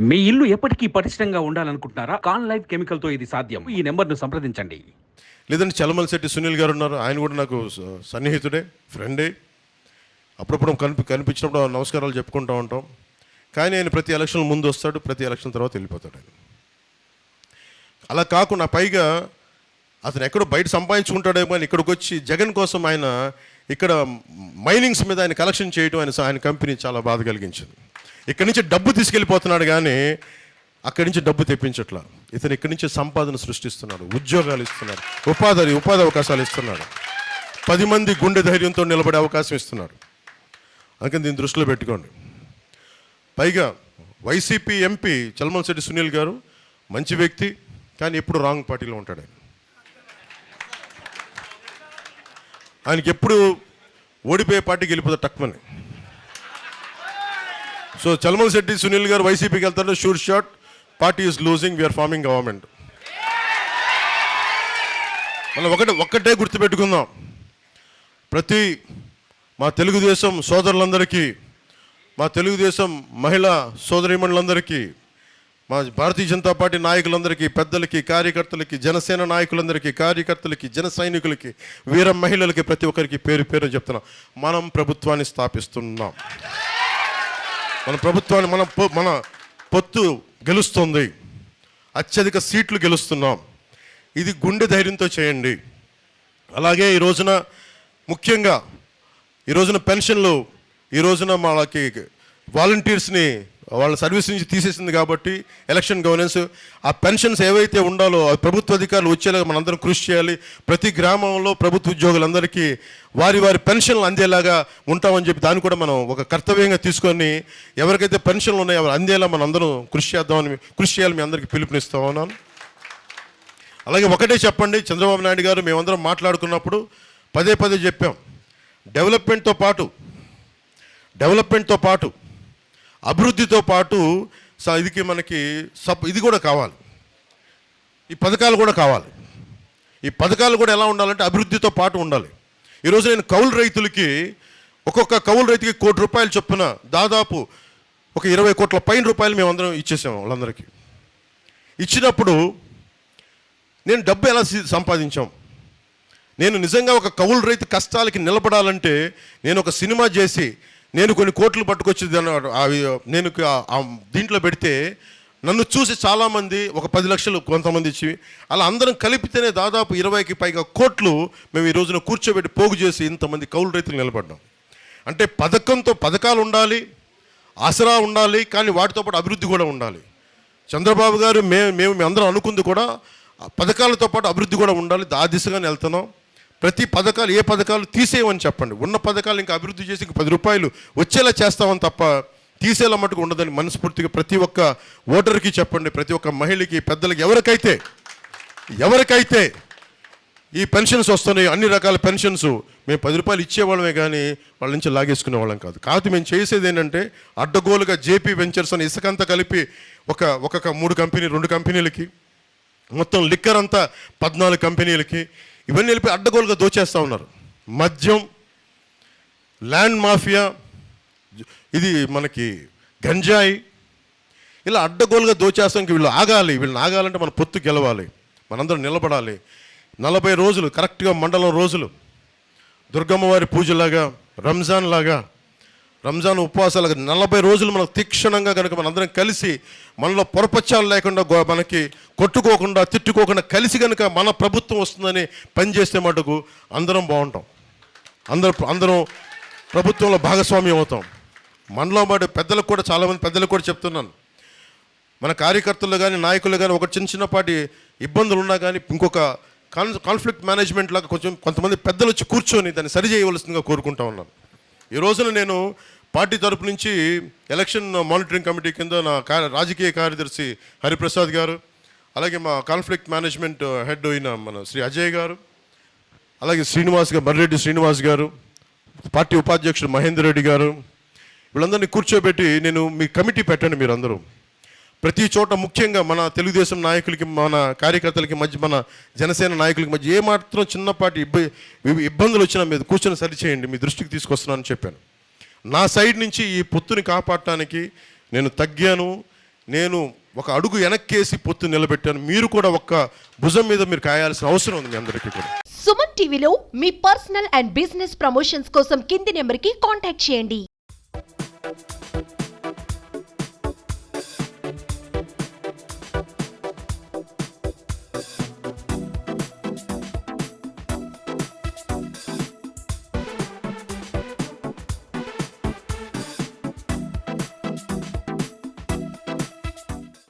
మీ ఇల్లు ఎప్పటికీ పటిష్టంగా ఉండాలనుకుంటున్నారా? కాన్ లైఫ్ కెమికల్‌తో ఇది సాధ్యం. ఈ నంబర్‌ను సంప్రదించండి. లేదంటే చలమలశెట్టి సునీల్ గారు ఉన్నారు. ఆయన కూడా నాకు సన్నిహితుడే, ఫ్రెండే. అప్పుడప్పుడు కనిపించినప్పుడు నమస్కారాలు చెప్పుకుంటూ ఉంటాం. కానీ ఆయన ప్రతి ఎలక్షన్ ముందు వస్తాడు, ప్రతి ఎలక్షన్ తర్వాత వెళ్ళిపోతాడు ఆయన. అలా కాకుండా పైగా అతను ఎక్కడో బయట సంపాదించుకుంటాడేమో అని ఇక్కడికి వచ్చి జగన్ కోసం ఆయన ఇక్కడ మైనింగ్స్ మీద ఆయన కలెక్షన్ చేయడం ఆయన కంపెనీ చాలా బాధ కలిగించింది. ఇక్కడి నుంచి డబ్బు తీసుకెళ్ళిపోతున్నాడు కానీ అక్కడి నుంచి డబ్బు తెప్పించట్లా. ఇతను ఇక్కడి నుంచి సంపాదన సృష్టిస్తున్నాడు, ఉద్యోగాలు ఇస్తున్నాడు, ఉపాధి అవకాశాలు ఇస్తున్నాడు, 10 మంది గుండె ధైర్యంతో నిలబడే అవకాశం ఇస్తున్నాడు. అందుకని దీన్ని దృష్టిలో పెట్టుకోండి. పైగా వైసీపీ ఎంపీ చలమలశెట్టి సునీల్ గారు మంచి వ్యక్తి, కానీ ఎప్పుడు రాంగ్ పార్టీలో ఉంటాడు. ఆయనకి ఎప్పుడు ఓడిపోయే పార్టీకి వెళ్ళిపోతాడు టక్మని. సో చలమలశెట్టి సునీల్ గారు వైసీపీకి వెళ్తారు, sure shot party is losing, we're forming government. మనం ఒక్కటే గుర్తుపెట్టుకుందాం. ప్రతి మా తెలుగుదేశం సోదరులందరికీ, మా తెలుగుదేశం మహిళా సోదరీమణులందరికీ, మా భారతీయ జనతా పార్టీ నాయకులందరికీ, పెద్దలకి, కార్యకర్తలకి, జనసేన నాయకులందరికీ, కార్యకర్తలకి, జన సైనికులకి, వీర మహిళలకి, ప్రతి ఒక్కరికి పేరు పేరు చెప్తున్నాం. మనం ప్రభుత్వాన్ని స్థాపిస్తున్నాం. మన ప్రభుత్వాన్ని మన పొత్తు గెలుస్తుంది, అత్యధిక సీట్లు గెలుస్తున్నాం. ఇది గుండె ధైర్యంతో చేయండి. అలాగే ఈ రోజున ముఖ్యంగా ఈ రోజున పెన్షన్లు, ఈ రోజున వాళ్ళకి వాలంటీర్స్ని వాళ్ళ సర్వీస్ నుంచి తీసేసింది కాబట్టి ఎలక్షన్ గవర్నెన్స్, ఆ పెన్షన్స్ ఏవైతే ఉండాలో ఆ ప్రభుత్వ అధికారులు వచ్చేలాగా మనందరం కృషి చేయాలి. ప్రతి గ్రామంలో ప్రభుత్వ ఉద్యోగులందరికీ వారి పెన్షన్లు అందేలాగా ఉంటామని చెప్పి దాన్ని కూడా మనం ఒక కర్తవ్యంగా తీసుకొని ఎవరికైతే పెన్షన్లు ఉన్నాయో అవి అందేలా మనం అందరం కృషి చేయాలి. మీ అందరికీ పిలుపునిస్తా ఉన్నాను. అలాగే ఒకటే చెప్పండి, చంద్రబాబు నాయుడు గారు మేమందరం మాట్లాడుకున్నప్పుడు పదే చెప్పాం, డెవలప్మెంట్తో పాటు అభివృద్ధితో పాటు ఇది కూడా కావాలి, ఈ పథకాలు కూడా కావాలి. ఈ పథకాలు కూడా ఎలా ఉండాలంటే అభివృద్ధితో పాటు ఉండాలి. ఈరోజు నేను కౌలు రైతులకి, ఒక్కొక్క కౌలు రైతుకి ₹1,00,00,000 చొప్పున దాదాపు ఒక 20 కోట్ల పైన రూపాయలు మేమందరం ఇచ్చేసాము వాళ్ళందరికీ. ఇచ్చినప్పుడు నేను డబ్బు ఎలా సంపాదించాం? నేను నిజంగా ఒక కౌలు రైతు కష్టాలకి నిలబడాలంటే నేను ఒక సినిమా చేసి నేను కొన్ని కోట్లు పట్టుకొచ్చి నేను దీంట్లో పెడితే నన్ను చూసి చాలామంది ఒక 10 లక్షలు కొంతమంది ఇచ్చి అలా అందరం కలిపితేనే దాదాపు 20కి పైగా కోట్లు మేము ఈ రోజున కూర్చోబెట్టి పోగు చేసి ఇంతమంది కౌలు రైతులు నిలబడ్డాం. అంటే పథకాలు ఉండాలి, ఆసరా ఉండాలి, కానీ వాటితో పాటు అభివృద్ధి కూడా ఉండాలి. చంద్రబాబు గారు మేము అందరం అనుకుంది కూడా పథకాలతో పాటు అభివృద్ధి కూడా ఉండాలి. ఆ దిశగానే వెళ్తున్నాం. ప్రతి ఏ పథకాలు తీసేయమని చెప్పండి, ఉన్న పథకాలు ఇంకా అభివృద్ధి చేసి ఇంకా ₹10 వచ్చేలా చేస్తామని తప్ప తీసేలా మటుకు ఉండదని మనస్ఫూర్తిగా ప్రతి ఒక్క ఓటర్కి చెప్పండి. ప్రతి ఒక్క మహిళకి, పెద్దలకి, ఎవరికైతే ఈ పెన్షన్స్ వస్తున్నాయి, అన్ని రకాల పెన్షన్స్ మేము ₹10 ఇచ్చేవాళ్ళమే కానీ వాళ్ళ నుంచి లాగేసుకునే వాళ్ళం కాదు. మేము చేసేది ఏంటంటే అడ్డగోలుగా జేపీ వెంచర్స్ అని ఇసుకంతా కలిపి ఒక 2 కంపెనీలకి, మొత్తం లిక్కర్ అంతా 14 కంపెనీలకి, ఇవన్నీ వెళ్ళి అడ్డగోలుగా దోచేస్తూ ఉన్నారు. మద్యం, ల్యాండ్ మాఫియా, ఇది మనకి గంజాయి, ఇలా అడ్డగోలుగా దోచేస్తానికి వీళ్ళని ఆగాలంటే మన పొత్తు గెలవాలి, మనందరం నిలబడాలి. 40 రోజులు కరెక్ట్గా మండలం రోజులు దుర్గమ్మవారి పూజలాగా, రంజాన్ ఉపవాసాలుగా 40 రోజులు మనకు తీక్షణంగా కనుక మనందరం కలిసి మనలో పొరపచ్చాలు లేకుండా మనకి కొట్టుకోకుండా, తిట్టుకోకుండా కలిసి కనుక మన ప్రభుత్వం వస్తుందని పనిచేస్తే మటుకు అందరం బాగుంటాం. అందరం ప్రభుత్వంలో భాగస్వామ్యం అవుతాం. మనలో మాట చాలామంది పెద్దలకు కూడా చెప్తున్నాను, మన కార్యకర్తలు కానీ నాయకులు కానీ ఒక చిన్నపాటి ఇబ్బందులు ఉన్నా కానీ ఇంకొక కాన్ఫ్లిక్ట్ మేనేజ్మెంట్ లాగా కొంతమంది పెద్దలు వచ్చి కూర్చొని దాన్ని సరి చేయవలసిందిగా కోరుకుంటా ఉన్నాను. ఈ రోజున నేను పార్టీ తరపు నుంచి ఎలక్షన్ మానిటరింగ్ కమిటీ కింద నా రాజకీయ కార్యదర్శి హరిప్రసాద్ గారు, అలాగే మా కాన్ఫ్లిక్ట్ మేనేజ్మెంట్ హెడ్ అయిన మన శ్రీ అజయ్ గారు, అలాగే మర్రెడ్డి శ్రీనివాస్ గారు, పార్టీ ఉపాధ్యక్షుడు మహేందర్ రెడ్డి గారు, వీళ్ళందరినీ కూర్చోబెట్టి నేను మీ కమిటీ పెట్టండి. మీరందరూ ప్రతి చోట, ముఖ్యంగా మన తెలుగుదేశం నాయకులకి, మన కార్యకర్తలకి మధ్య, మన జనసేన నాయకులకి మధ్య ఏమాత్రం చిన్నపాటి ఇబ్బందులు వచ్చినా మీద కూర్చొని సరిచేయండి, మీ దృష్టికి తీసుకొస్తున్నానని చెప్పాను. నా సైడ్ నుంచి ఈ పొత్తుని కాపాడటానికి నేను తగ్గాను. నేను ఒక అడుగు వెనక్కేసి పొత్తు నిలబెట్టాను. మీరు కూడా ఒక్క భుజం మీద మీరు కాయాల్సిన అవసరం ఉంది మీ అందరికీ కూడా. సుమన్ టీవీలో మీ పర్సనల్ అండ్ బిజినెస్ ప్రమోషన్స్ కోసం కింది నెంబర్కి కాంటాక్ట్ చేయండి.